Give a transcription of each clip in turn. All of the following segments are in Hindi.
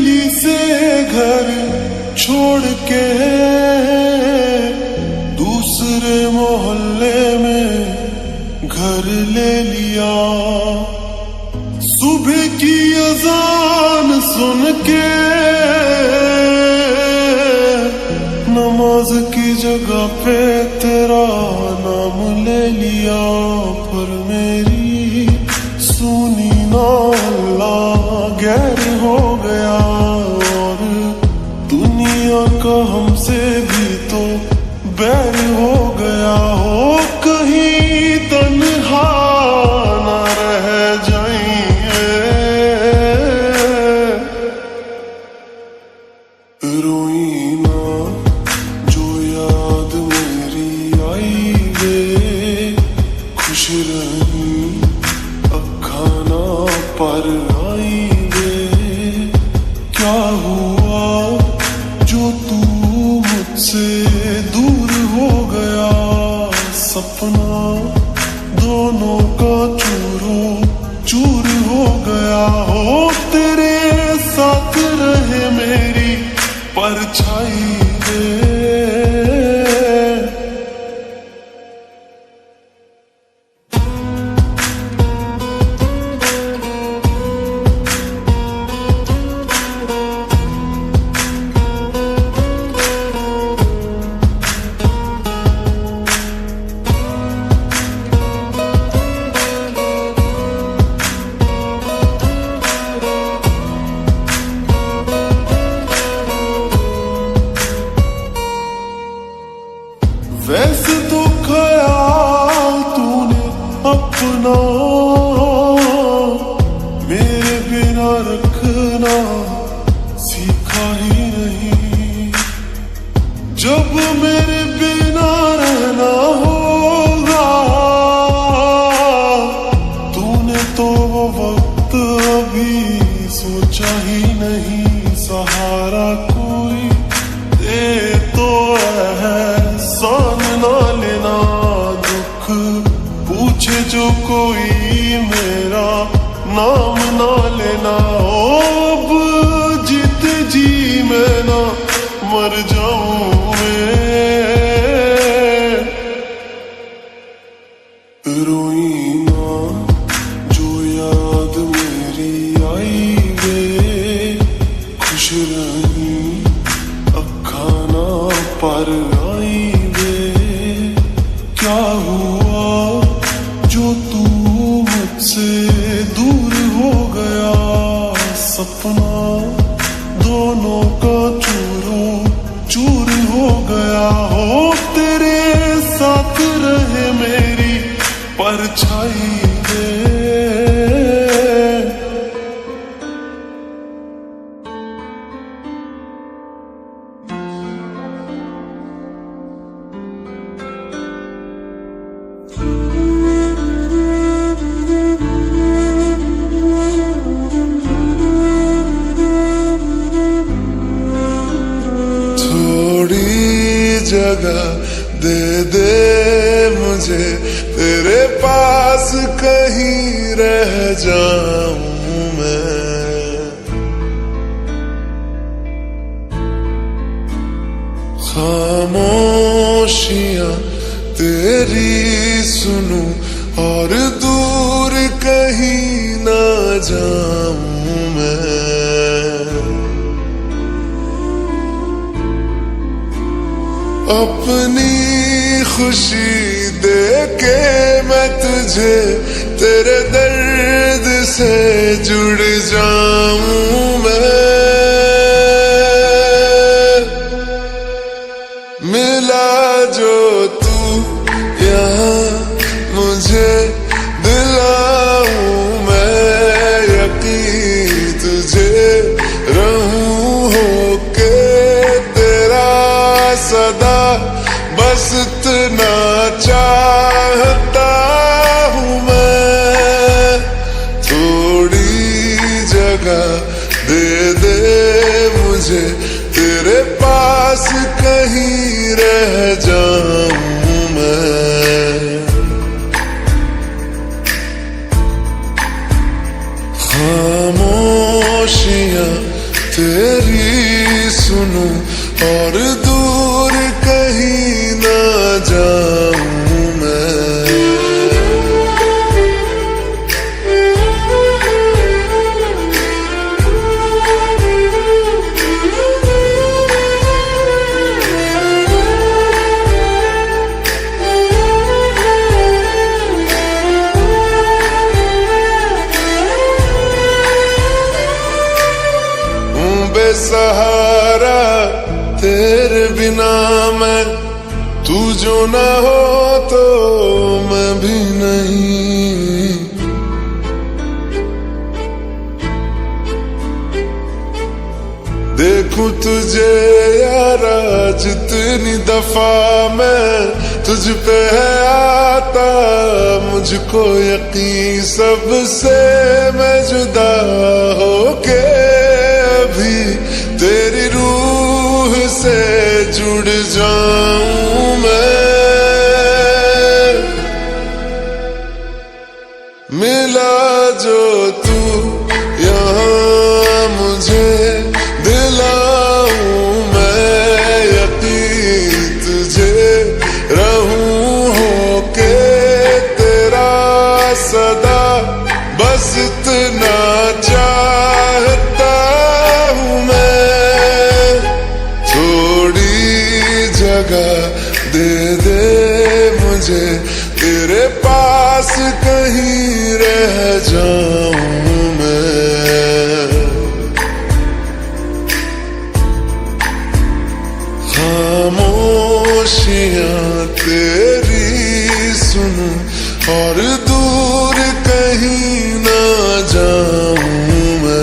गली से घर छोड़ के दूसरे मोहल्ले में घर ले लिया। सुबह की अजान सुन के नमाज की जगह पे तेरा नाम ले लिया। पर मेरी सुनी ना अल्लाह गैर हो गया, और दुनिया का हमसे भी तो बैर हो गया। हो कहीं तन्हा न रह जाएंगे, रोई ना जो याद मेरी आई वे, खुश रही अखा ना पर आई वे। क्या हुआ जो तू मुझसे दूर हो गया, सपना दोनों का चूरो चूर हो गया। हो तेरे साथ रहे मेरी परछाई रे। वैसे तो ख्याल तूने अपना मेरे बिना रखना सीखा ही नहीं। जब मेरे बिना रहना होगा, तूने तो वो वक्त अभी सोचा ही नहीं। सहारा कोई दे तो एहसान ना लेना, दुख पूछे जो कोई मेरा नाम ना लेना। अब जीत जी मैं ना मर जाऊं मैं, रोई ना जो याद मेरी आई वे, खुश रही अखा ना पर आई वे। क्या हुआ जो तू मुझसे दूर हो गया, सपना दोनों का चूरो चूर हो गया। हो तेरे साथ रहे मेरी परछाई रे। जगह दे दे मुझे तेरे पास, कहीं रह जाऊं मैं। खामोशियां तेरी सुनूं और दूर कहीं ना जाऊं मैं। अपनी खुशी दे के मैं तुझे तेरे दर्द से जुड़ जाऊं मैं। मिला जो तू यहाँ मुझे दिलाऊं मैं यकीन तुझे रहूं होके तेरा सदा, बस इतना चाहता हूँ मैं। थोड़ी जगह दे दे मुझे तेरे पास, कहीं रह जाऊं मैं। खामोशियां तेरी सुनूं और दूर कहीं ना जाऊं मैं। बेसहारा तेरे बिना मैं, तू जो ना हो तो मैं भी नहीं। देखूं तुझे यारा जितनी दफा मैं तुझ पे है आता, मुझको यकीन सबसे मैं जुदा होके भी तेरी रूह से जुड़ जाऊं मैं। मिला जो तू यहाँ मुझे दिलाऊं मैं यकीन तुझे रहूं होके तेरा सदा, बस इतना चाहता हूँ मैं। थोड़ी जगह दे दे मुझे तेरे पास, कहीं रह जाऊं मैं। खामोशियां तेरी सुनूं और दूर कहीं ना जाऊं मैं।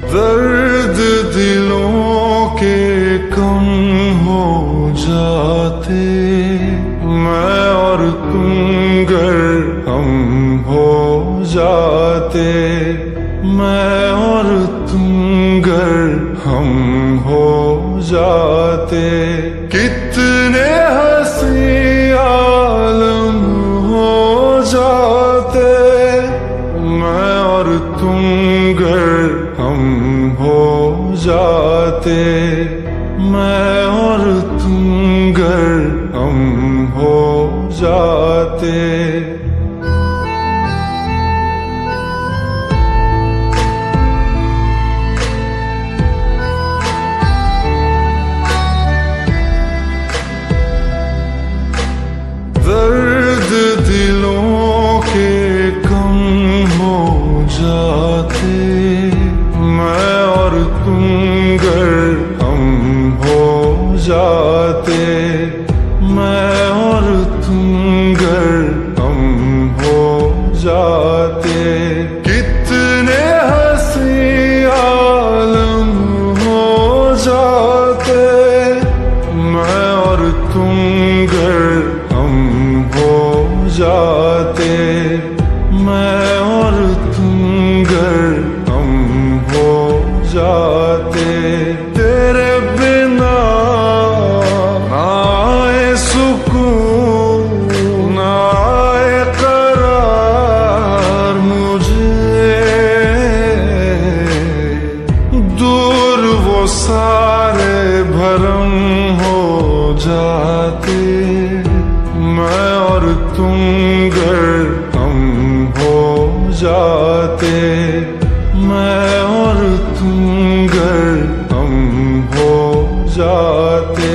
दर्द दिलों के कम हो जाते, मैं और तुम गर हम हो जाते, मैं और तुम गर हम हो जाते। कितने हंसी आलम हो जाते, मैं और तुम गर हम हो जाते, मैं और तुम गर हम हो जाते। दर्द दिलों के कम हो जाते, मैं और तुम गर हम हो जाते, मैं और तुम गर हम हो जाते। कितने हंसी आलम हो जाते, मैं और तुम गर हम हो जाते, मैं और तुम गर हम हो जाते। तेरे बिना ना आए सुकून, ना आए करार मुझे, दूर वो सारे भरम हो जाते, मैं और तुम गर हम हो जाते, मैं और तुम गर हम हो जाते।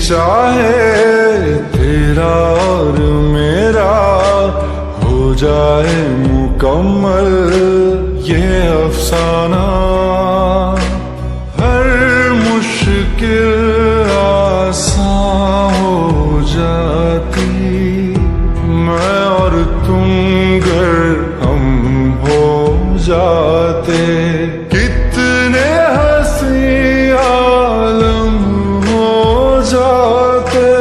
चाहे तेरा और मेरा हो जाए मुकम्मल ये अफसाना। हर मुश्किल आसान हो जाती मैं और तुम गर हम हो जाते। कितने हंसी आलम हो जाते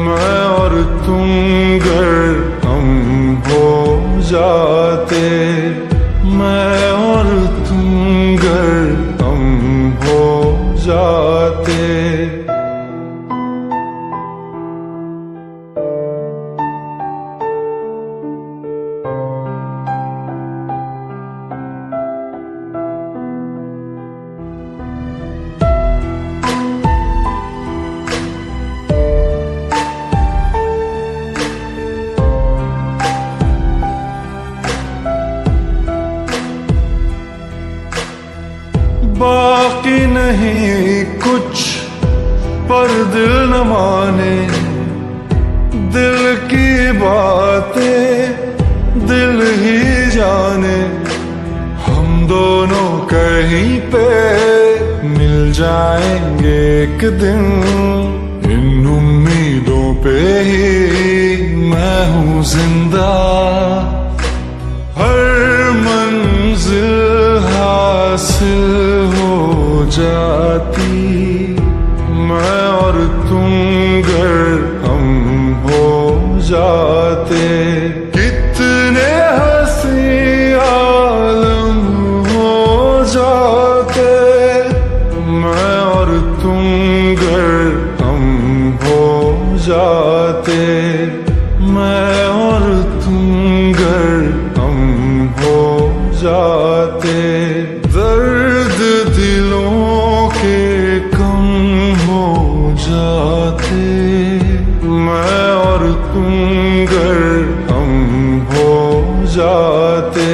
मैं और तुम गर हम हो जाते। मैं और तुम गर हम हो जाते। बाकी नहीं कुछ पर दिल न माने, दिल की बातें दिल ही जाने। हम दोनों कहीं पे मिल जाएंगे एक दिन, इन उम्मीदों पे ही मैं हूँ जिंदा। हर मंजिल हासिल हो जाती मैं और तुम गर हम हो जाते। कितने हंसी आलम हो जाते मैं और तुम गर हम हो जाते। मैं और तुम गर हम हो जाते। दर्द दिलों के कम हो जाते मैं और तुम गर हम हो जाते।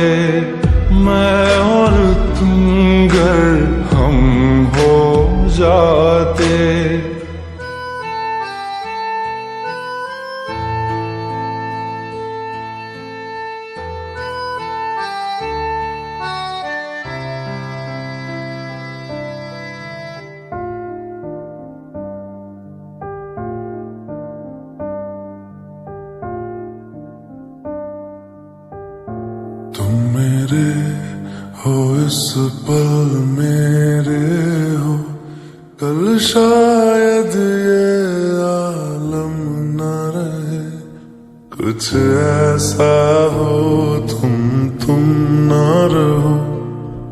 मैं और तुम गर हम हो जाते। तुम मेरे हो इस पल मेरे हो, कल शायद ये आलम न रहे। कुछ ऐसा हो तुम न रहो,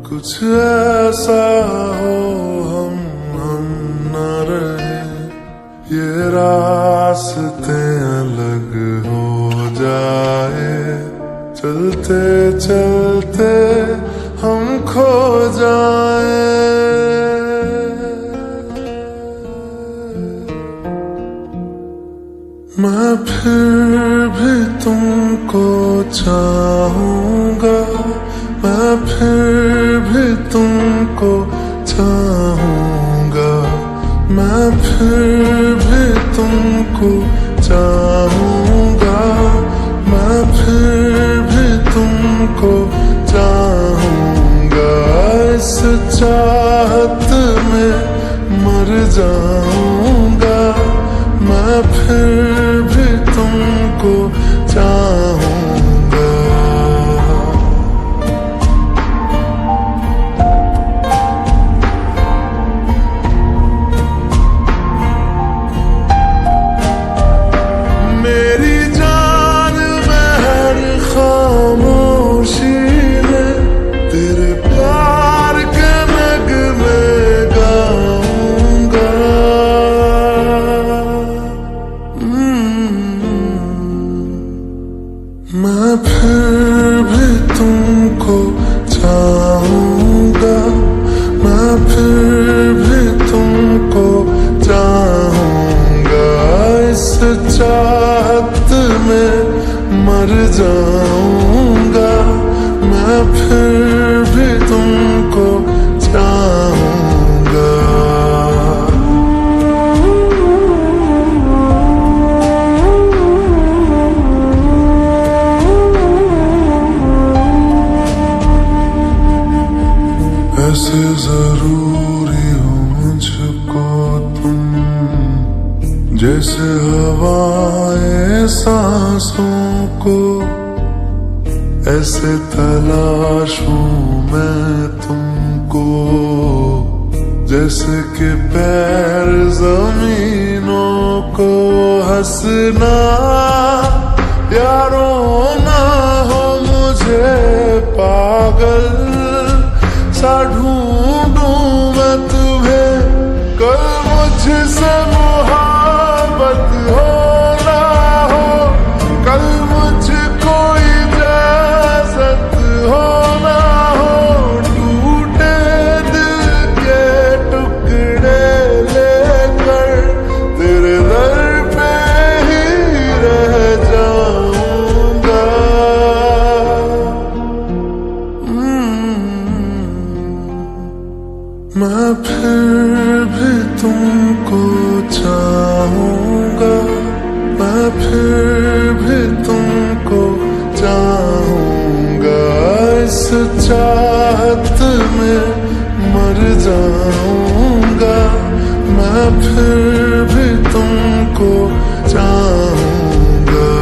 कुछ ऐसा हो हम न रहे। ये रास्ते अलग हो जाए, चलते चलते हम खो जाए। मैं फिर भी तुमको चाहूंगा, मैं फिर भी तुमको चाहूंगा। मैं फिर भी तुमको चाहूंगा, मैं फिर भी तुमको चाहूंगा। इस चाहत में मर जाऊंगा, मैं फिर भी तुमको चाहूंगा। मेरी जान में हर खामोशी में तेरे प्यार के नगमे गाऊंगा। मैं फिर भी तुमको चाहूंगा, मैं फिर भी तुमको चाहूंगा। इस चाहत में मर जाऊंगा, मैं फिर भी तुमको चाहूंगा। जैसे हवाएं सांसों को ऐसे तलाशूं मैं तुमको, जैसे कि पैर जमीनों को हंसना यारों ना हो मुझे पागल सा ढूंढूं मैं तुम्हें, कल मुझसे मोहब्बत हो ना हो, कल मुझको इजाजत हो ना हो, टूटे दिल के टुकड़े लेकर तेरे दर पे ही रह जाऊंगा। मैं फिर भी तुमको चाहूंगा, मैं फिर भी तुमको चाहूंगा, इस चाहत में मर जाऊंगा, मैं फिर भी तुमको चाहूंगा।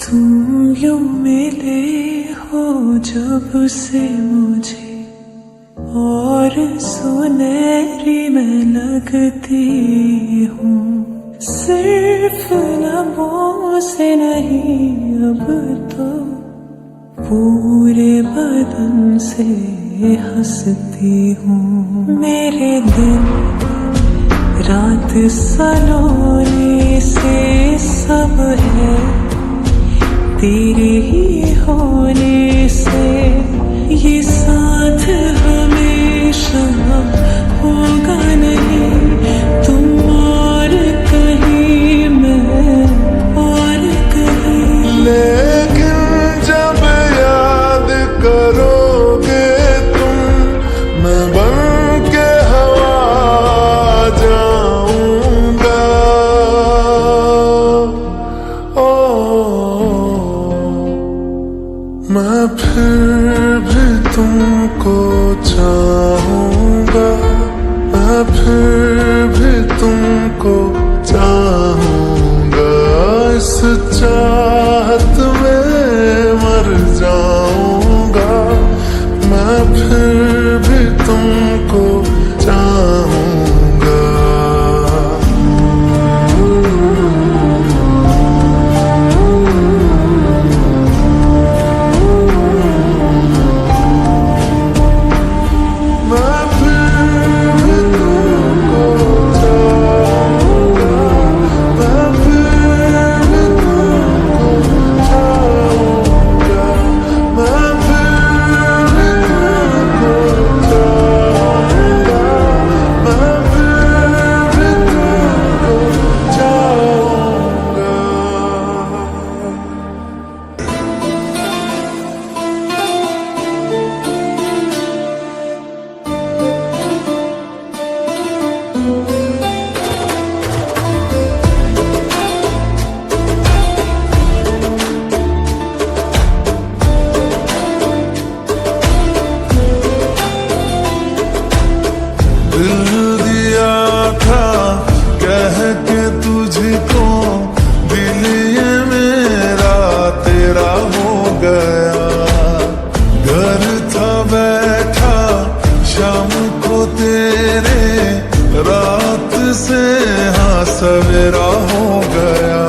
तुम यूं मिले हो जब से मुझे, और सुनहरी मैं लगती हूँ, सिर्फ लबों से नहीं अब तो पूरे बदन से हंसती हूँ। मेरे दिन रात सलोने से सब है तेरे ही होने से, ये साथ हमेशा होगा नहीं, तुम और कहीं मैं और कहीं। लेकिन जब याद करोगे तुम, मैं बन के हवा जाऊंगा। मैं फिर भी तुमको चाहूंगा, मैं फिर भी तुमको चाहूंगा, इस चाहत में मर जाऊंगा, मैं फिर भी तुमको चाहूंगा। से हाँ सवेरा हो गया,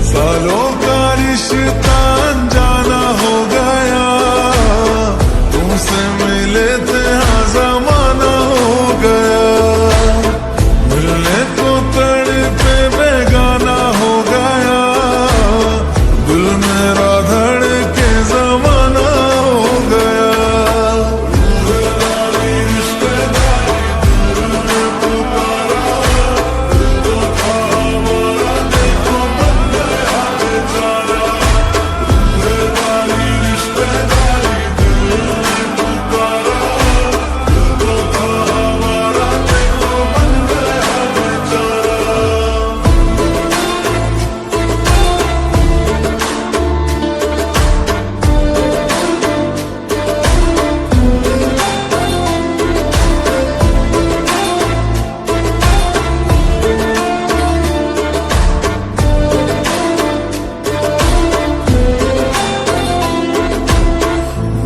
सालों का मिले थे हाँ जमाना हो गया, मिलने को तड़पे बेगाना हो गया, दिल मेरा धड़के जमाना हो गया।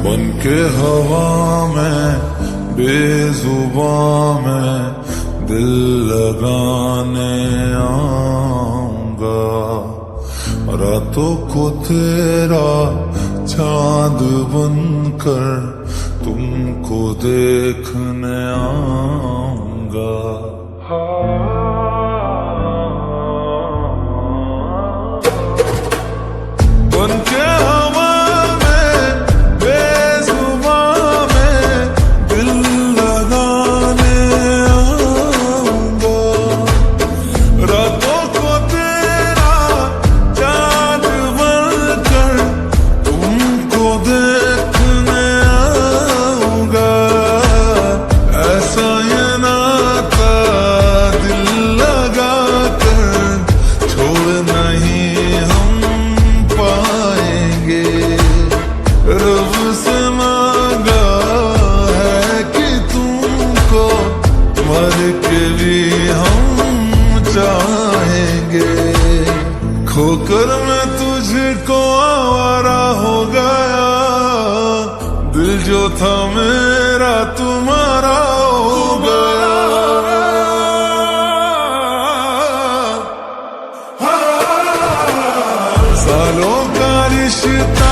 बन के हवा में बेजुबां में दिल लगाने आऊंगा, रातों को तेरा चांद बनकर तुमको देखने आऊंगा। बन के खोकर मैं तुझको आवारा हो गया, दिल जो था मेरा तुम्हारा हो गया। सालों का रिश्ता